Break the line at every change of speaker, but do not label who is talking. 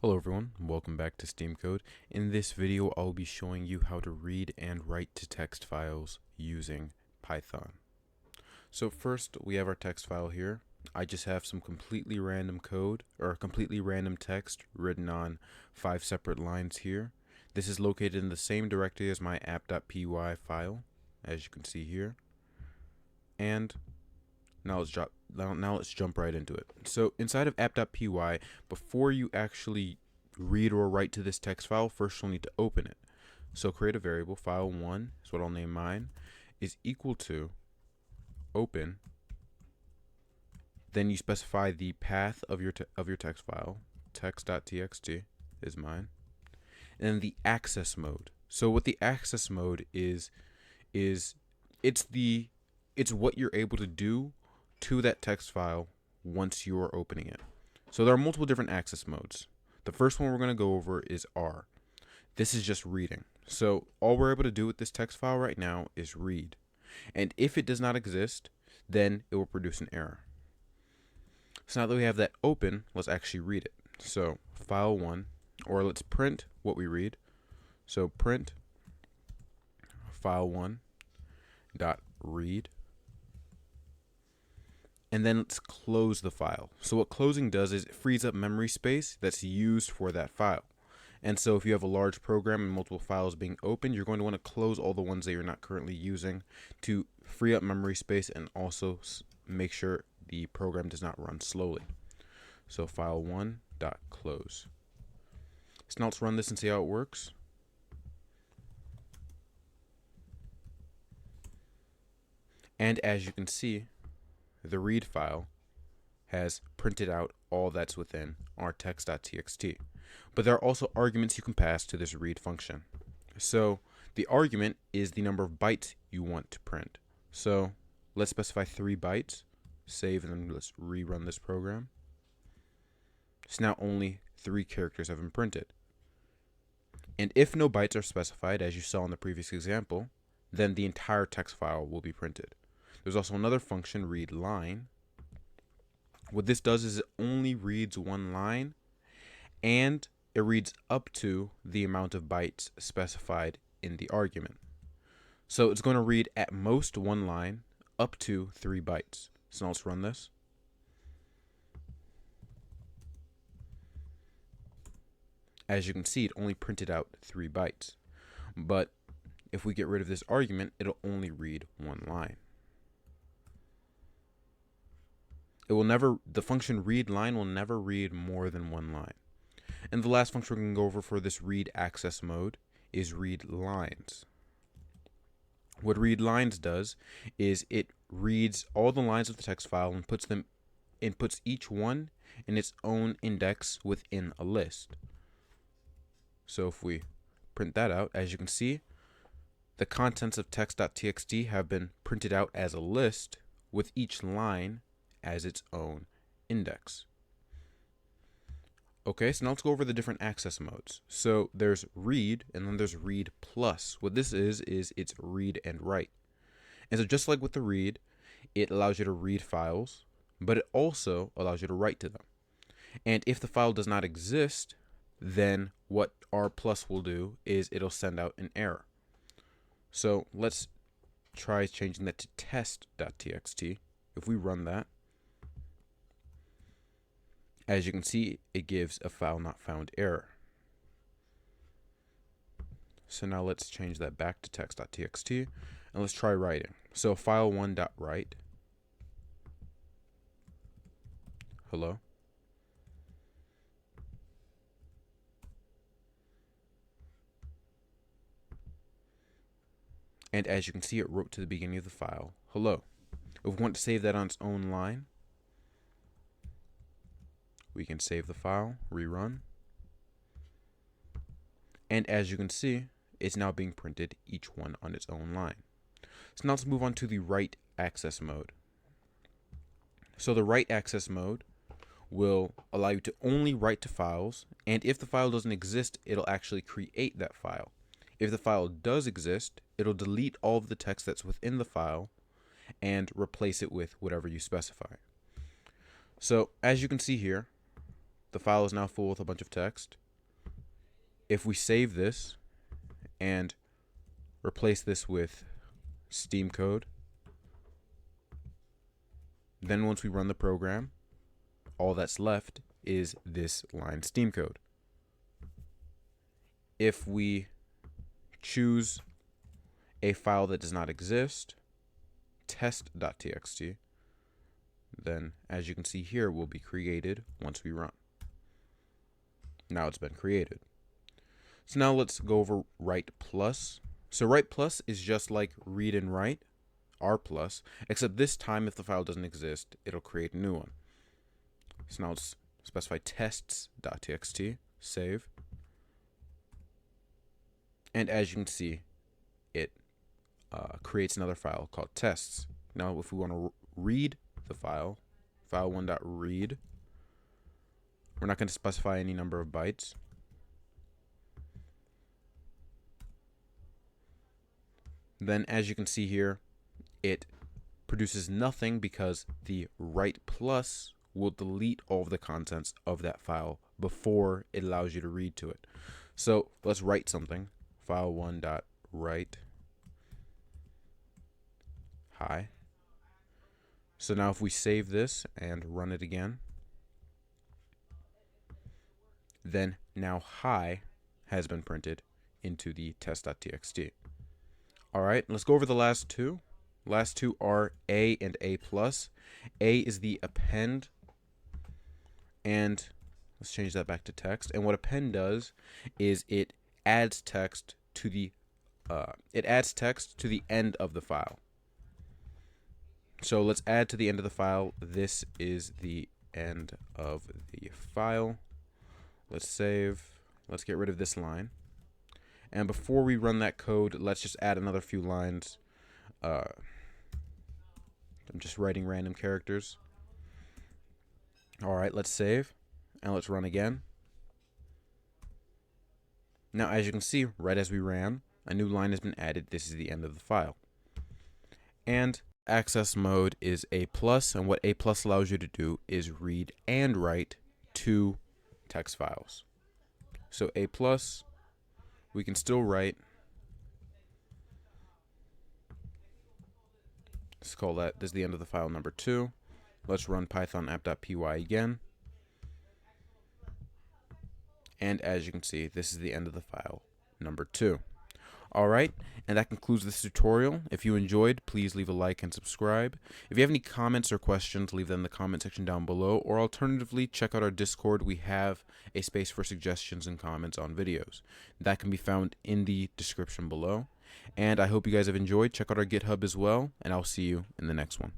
Hello everyone, welcome back to SteamCode. In this video, I'll be showing you how to read and write to text files using Python. So first, we have our text file here. I just have some completely random code, or completely random text written on 5 separate lines here. This is located in the same directory as my app.py file, as you can see here. And now let's jump right into it. So inside of app.py, before you actually read or write to this text file, first you'll need to open it. So create a variable, file1 is what I'll name mine, is equal to open. Then you specify the path of your text file, text.txt is mine, and then the access mode. So what the access mode is it's what you're able to do to that text file once you are opening it. So there are multiple different access modes. The first one we're going to go over is R. This is just reading. So all we're able to do with this text file right now is read. And if it does not exist, then it will produce an error. So now that we have that open, let's actually read it. So file1, or let's print what we read. So print file1 dot read. And then let's close the file. So what closing does is it frees up memory space that's used for that file. And so if you have a large program and multiple files being opened, you're going to want to close all the ones that you're not currently using to free up memory space and also make sure the program does not run slowly. So file1.close. So now let's run this and see how it works. And as you can see, the read file has printed out all that's within our text.txt. But there are also arguments you can pass to this read function. So the argument is the number of bytes you want to print. So let's specify 3 bytes, save, and then let's rerun this program. So now only 3 characters have been printed. And if no bytes are specified, as you saw in the previous example, then the entire text file will be printed. There's also another function, read line. What this does is it only reads one line, and it reads up to the amount of bytes specified in the argument. So it's going to read at most one line up to 3 bytes. So now let's run this. As you can see, it only printed out 3 bytes. But if we get rid of this argument, it'll only read one line. The function read line will never read more than one line. And the last function we're going to go over for this read access mode is read lines. What read lines does is it reads all the lines of the text file and puts each one in its own index within a list. So if we print that out, as you can see, the contents of text.txt have been printed out as a list with each line as its own index. Okay, so now let's go over the different access modes. So there's read, and then there's read plus. What this is it's read and write. And so just like with the read, it allows you to read files, but it also allows you to write to them. And if the file does not exist, then what R plus will do is it'll send out an error. So let's try changing that to test.txt. If we run that, as you can see, it gives a file not found error. So now let's change that back to text.txt and let's try writing. So file1.write. Hello. And as you can see, it wrote to the beginning of the file, hello. If we want to save that on its own line, we can save the file, rerun. And as you can see, it's now being printed, each one on its own line. So now let's move on to the write access mode. So the write access mode will allow you to only write to files, and if the file doesn't exist, it'll actually create that file. If the file does exist, it'll delete all of the text that's within the file and replace it with whatever you specify. So as you can see here, the file is now full with a bunch of text. If we save this and replace this with SteamCode, then once we run the program, all that's left is this line SteamCode. If we choose a file that does not exist, test.txt, then as you can see here, will be created once we run. Now it's been created. So now let's go over write plus. So write plus is just like read and write, R plus, except this time if the file doesn't exist, it'll create a new one. So now let's specify tests.txt, save. And as you can see, it creates another file called tests. Now if we want to read the file, file1.read, we're not going to specify any number of bytes. Then as you can see here, it produces nothing because the write plus will delete all of the contents of that file before it allows you to read to it. So let's write something. File1.write hi. So now if we save this and run it again, then now hi has been printed into the test.txt. All right, let's go over the last two. Last two are A and A plus. A is the append, and let's change that back to text. And what append does is it adds text to the end of the file. So let's add to the end of the file. This is the end of the file. Let's save. Let's get rid of this line. And before we run that code, let's just add another few lines. I'm just writing random characters. All right, let's save and let's run again. Now, as you can see, right as we ran, a new line has been added. This is the end of the file. And access mode is A+, and what A+ allows you to do is read and write two text files. So A+, we can still write. Let's call that, this is the end of the file number 2. Let's run python app.py again. And as you can see, this is the end of the file number 2. Alright, and that concludes this tutorial. If you enjoyed, please leave a like and subscribe. If you have any comments or questions, leave them in the comment section down below, or alternatively, check out our Discord. We have a space for suggestions and comments on videos. That can be found in the description below. And I hope you guys have enjoyed. Check out our GitHub as well, and I'll see you in the next one.